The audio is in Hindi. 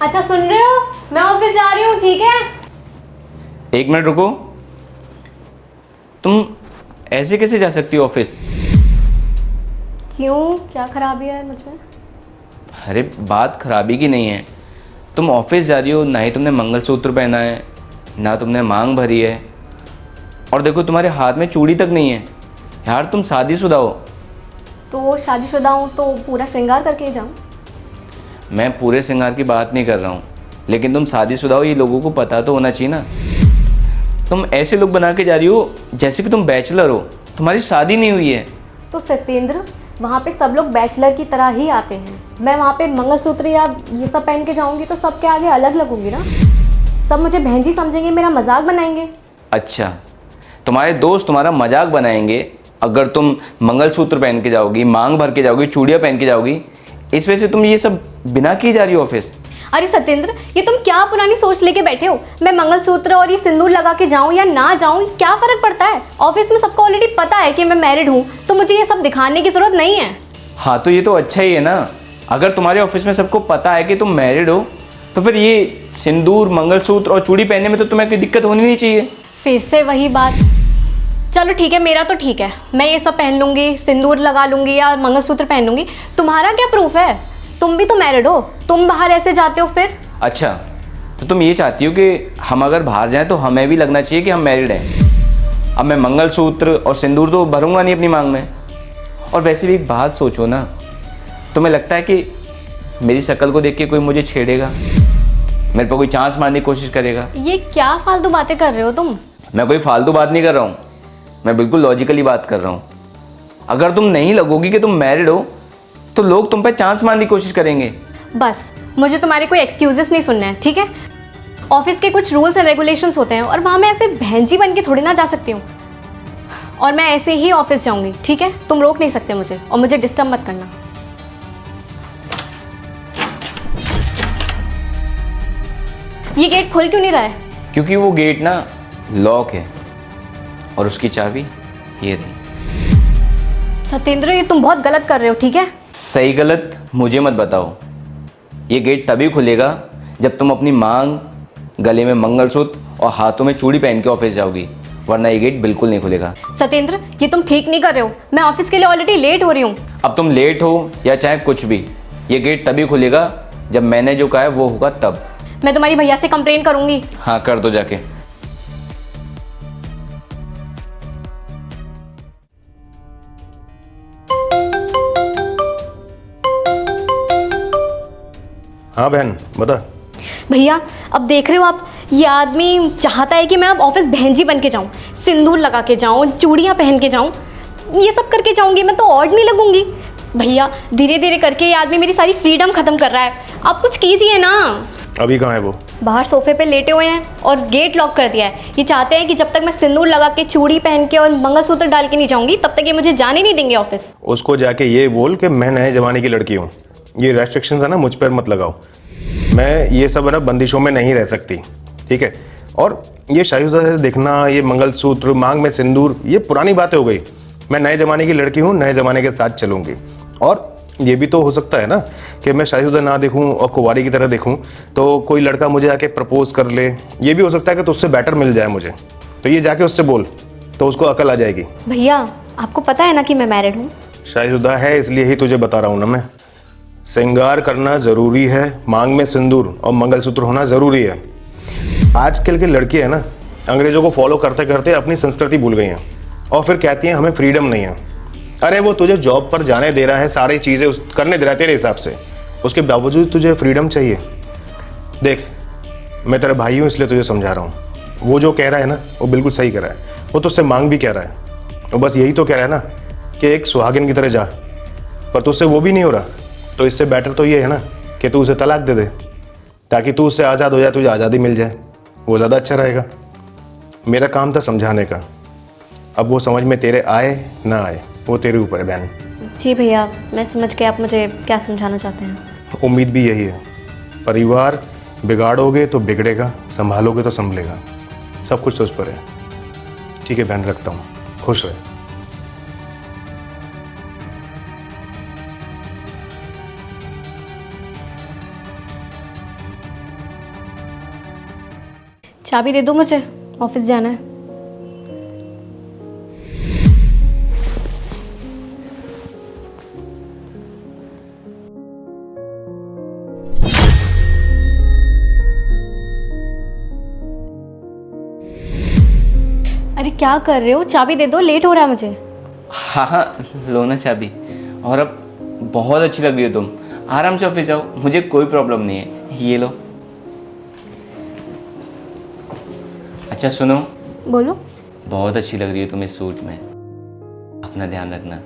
अच्छा सुन रहे हो, मैं ऑफिस जा रही हूँ, ठीक है? एक मिनट रुको। तुम ऐसे कैसे जा सकती हो ऑफिस? क्यों, क्या खराबी है मुझ में? अरे बात खराबी की नहीं है। तुम ऑफिस जा रही हो, ना ही तुमने मंगलसूत्र पहना है, ना तुमने मांग भरी है, और देखो तुम्हारे हाथ में चूड़ी तक नहीं है। यार तुम शादीशुदा हो। तो शादीशुदा हूँ तो पूरा श्रृंगार करके ही जाऊँ? मैं पूरे श्रृंगार की बात नहीं कर रहा हूँ, लेकिन तुम शादीशुदा हो ये लोगों को पता तो होना चाहिए ना। तुम ऐसे लुक बना के जा रही हो जैसे कि तुम बैचलर हो, तुम्हारी शादी नहीं हुई है। तो सत्येंद्र, वहाँ पे सब लोग बैचलर की तरह ही आते हैं। मैं वहाँ पे मंगलसूत्र या ये सब पहन के जाऊँगी तो सबके आगे अलग लगूंगी ना। सब मुझे बहन जी समझेंगे, मेरा मजाक बनाएंगे। अच्छा, तुम्हारे दोस्त तुम्हारा मजाक बनाएंगे अगर तुम मंगलसूत्र पहन के जाओगी, मांग भर के जाओगी, चूड़ियाँ पहन के जाओगी। इस वजह से तुम ये सब बिना किए जा रही हो ऑफिस। अरे सत्येंद्र, ये तुम क्या पुरानी सोच लेके बैठे हो? मैं मंगलसूत्र और ये सिंदूर लगा के जाऊं या ना जाऊं, क्या फर्क पड़ता है? ऑफिस में सबको ऑलरेडी पता है कि मैं मैरिड हूं, तो मुझे ये सब दिखाने की जरूरत नहीं है। हाँ तो ये तो अच्छा ही है ना। अगर तुम्हारे ऑफिस में सबको पता है कि तुम मैरिड हो, तो फिर ये सिंदूर, मंगलसूत्र और चूड़ी पहनने में तो तुम्हें कोई दिक्कत होनी नहीं चाहिए। फिर से वही बात। चलो ठीक है, मेरा तो ठीक है, मैं ये सब पहन लूंगी, सिंदूर लगा लूंगी या मंगलसूत्र पहन लूंगी। तुम्हारा क्या प्रूफ है? तुम भी तो मैरिड हो, तुम बाहर ऐसे जाते हो फिर? अच्छा, तो तुम ये चाहती हो कि हम अगर बाहर जाएं तो हमें भी लगना चाहिए कि हम मैरिड हैं। अब मैं मंगलसूत्र और सिंदूर तो भरूंगा नहीं अपनी मांग में। और वैसे भी एक बात सोचो ना, तुम्हें लगता है कि मेरी शक्ल को देख के कोई मुझे छेड़ेगा, मेरे पर कोई चांस मारने की कोशिश करेगा? ये क्या फालतू बातें कर रहे हो तुम? मैं कोई फालतू बात नहीं कर रहा हूँ, मैं बिल्कुल लॉजिकली बात कर रहा हूँ। अगर तुम नहीं लगोगी कि तुम मैरिड हो तो लोग तुम पे चांस मारने की कोशिश करेंगे। बस मुझे तुम्हारे कोई एक्सक्यूजेस नहीं सुनना है, ठीक है? ऑफिस के कुछ रूल्स एंड रेगुलेशंस होते हैं और वहाँ मैं ऐसे बहनजी बन के थोड़ी ना जा सकती हूँ। और मैं ऐसे ही ऑफिस जाऊँगी, ठीक है? तुम रोक नहीं सकते मुझे, और मुझे डिस्टर्ब मत करना। ये गेट खुल क्यों नहीं रहा है? क्योंकि वो गेट ना लॉक है और उसकी चाबी ये रही। सत्येंद्र, ये तुम बहुत गलत कर रहे हो, ठीक है? सही गलत मुझे मत बताओ। ये गेट तभी खुलेगा जब तुम अपनी मांग, गले में मंगलसूत्र और हाथों में चूड़ी पहन के ऑफिस जाओगी, वरना ये गेट बिल्कुल नहीं खुलेगा। सत्येंद्र, ये तुम ठीक नहीं कर रहे हो। मैं ऑफिस के लिए ऑलरेडी लेट हो रही हूँ। अब तुम लेट हो या चाहे कुछ भी, ये गेट तभी खुलेगा जब मैंने जो कहा है वो होगा तब। मैं तुम्हारी भैया से कंप्लेन करूंगी। हाँ कर दो जाके। हाँ बहन बता। भैया, अब देख रहे हो आप, ये आदमी चाहता है कि मैं अब ऑफिस बहनजी बन के जाऊँ, सिंदूर लगा के जाऊँ, चूड़ियाँ पहन के जाऊँ, ये सब करके जाऊँगी मैं तो ऑड नहीं लगूंगी। भैया, धीरे धीरे करके ये आदमी मेरी सारी फ्रीडम खत्म कर रहा है, आप कुछ कीजिए ना। अभी कहाँ है वो? बाहर सोफे पे लेटे हुए हैं और गेट लॉक कर दिया है। ये चाहते हैं कि जब तक मैं सिंदूर लगा के, चूड़ी पहन के और मंगलसूत्र डाल के नहीं जाऊँगी, तब तक ये मुझे जाने नहीं देंगे ऑफिस। उसको जाके ये बोल कि मैं नए ज़माने की लड़की हूँ, ये रेस्ट्रिक्शंस है ना मुझ पर मत लगाओ। मैं ये सब है ना बंदिशों में नहीं रह सकती, ठीक है? और ये शादीशुदा से देखना, ये मंगलसूत्र, मांग में सिंदूर, ये पुरानी बातें हो गई। मैं नए ज़माने की लड़की हूँ, नए ज़माने के साथ चलूँगी। और ये भी तो हो सकता है ना कि मैं शादीशुदा ना देखूँ और कुंवारी की तरह देखूँ, तो कोई लड़का मुझे आके प्रपोज कर ले। ये भी हो सकता है कि तुझसे बेटर मिल जाए मुझे, तो ये जाके उससे बोल, तो उसको अकल आ जाएगी। भैया, आपको पता है ना कि मैं मैरिड हूँ? शादीशुदा है इसलिए ही तुझे बता रहा हूँ ना मैं। श्रृंगार करना ज़रूरी है, मांग में सिंदूर और मंगलसूत्र होना ज़रूरी है। आजकल की लड़की है ना, अंग्रेज़ों को फॉलो करते करते अपनी संस्कृति भूल गई हैं और फिर कहती हैं हमें फ्रीडम नहीं है। अरे वो तुझे जॉब पर जाने दे रहा है, सारी चीज़ें करने दे रहा है तेरे हिसाब से, उसके बावजूद तुझे फ्रीडम चाहिए। देख, मैं तेरा भाई हूँ इसलिए तुझे समझा रहा हूँ। वो जो कह रहा है ना वो बिल्कुल सही कह रहा है। वो तुझसे मांग भी कह रहा है, वो बस यही तो कह रहा है ना कि एक सुहागिन की तरह जा, पर तुझसे वो भी नहीं हो रहा। तो इससे बेटर तो ये है ना कि तू उसे तलाक दे दे, ताकि तू उससे आज़ाद हो जाए, तुझे आज़ादी मिल जाए, वो ज़्यादा अच्छा रहेगा। मेरा काम था समझाने का, अब वो समझ में तेरे आए ना आए वो तेरे ऊपर है बहन। जी भैया, मैं समझ के आप मुझे क्या समझाना चाहते हैं। उम्मीद भी यही है, परिवार बिगाड़ोगे तो बिगड़ेगा, संभालोगे तो संभलेगा, सब कुछ तो उस पर है। ठीक है बहन, रखता हूँ, खुश रहे। चाबी दे दो मुझे, ऑफिस जाना है। अरे क्या कर रहे हो, चाबी दे दो, लेट हो रहा है मुझे। हाँ हाँ, लो ना चाबी। और अब बहुत अच्छी लग रही हो तुम, आराम से ऑफिस जाओ, मुझे कोई प्रॉब्लम नहीं है, ये लो। अच्छा सुनो, बोलो। बहुत अच्छी लग रही हो तुम इस सूट में, अपना ध्यान रखना।